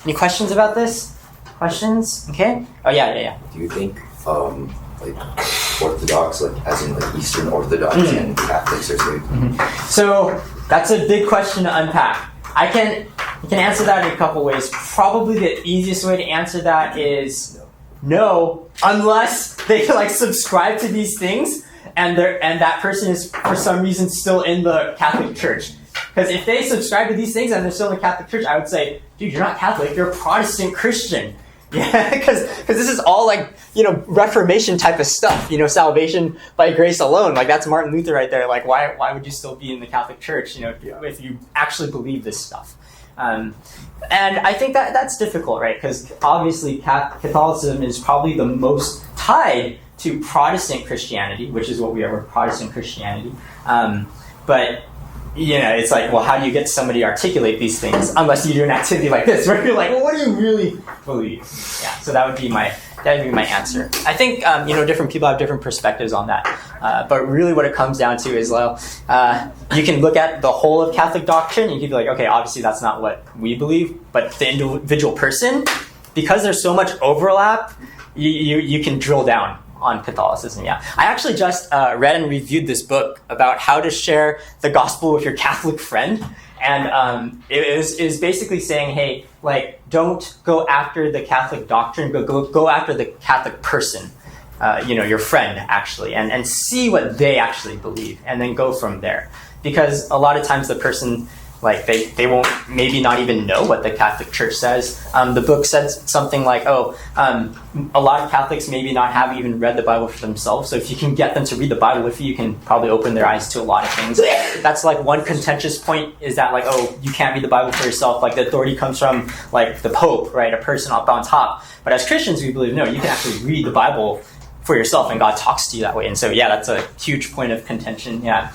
Any questions about this? Questions? Okay. Oh yeah. Do you think like Orthodox, like as in like Eastern Orthodox and Catholics are saved? So that's a big question to unpack. I can answer that in a couple ways. Probably the easiest way to answer that is no, unless they like subscribe to these things and that person is for some reason still in the Catholic Church. Because if they subscribe to these things and they're still in the Catholic Church, I would say, dude, you're not Catholic, you're a Protestant Christian. Yeah, because this is all like, Reformation type of stuff, salvation by grace alone. Like that's Martin Luther right there. Like why would you still be in the Catholic Church, if you actually believe this stuff? And I think that's difficult, right? Because obviously Catholicism is probably the most tied to Protestant Christianity, which is what we are, we're Protestant Christianity. But it's like, well, how do you get somebody to articulate these things unless you do an activity like this, where you're like, well, what do you really believe? Yeah, so that would be my answer. I think different people have different perspectives on that, but really what it comes down to is, you can look at the whole of Catholic doctrine. You can be like, okay, obviously that's not what we believe, but the individual person, because there's so much overlap, you can drill down on Catholicism. Yeah, I actually just read and reviewed this book about how to share the gospel with your Catholic friend, and it is basically saying, hey, like, don't go after the Catholic doctrine, but go after the Catholic person, your friend actually, and see what they actually believe, and then go from there. Because a lot of times the person, like, they won't maybe not even know what the Catholic Church says. The book says something like, a lot of Catholics maybe not have even read the Bible for themselves. So if you can get them to read the Bible with you, you can probably open their eyes to a lot of things. That's like one contentious point, is that like, you can't read the Bible for yourself. Like the authority comes from like the Pope, right? A person up on top. But as Christians, we believe, no, you can actually read the Bible for yourself and God talks to you that way. And so, yeah, that's a huge point of contention. Yeah.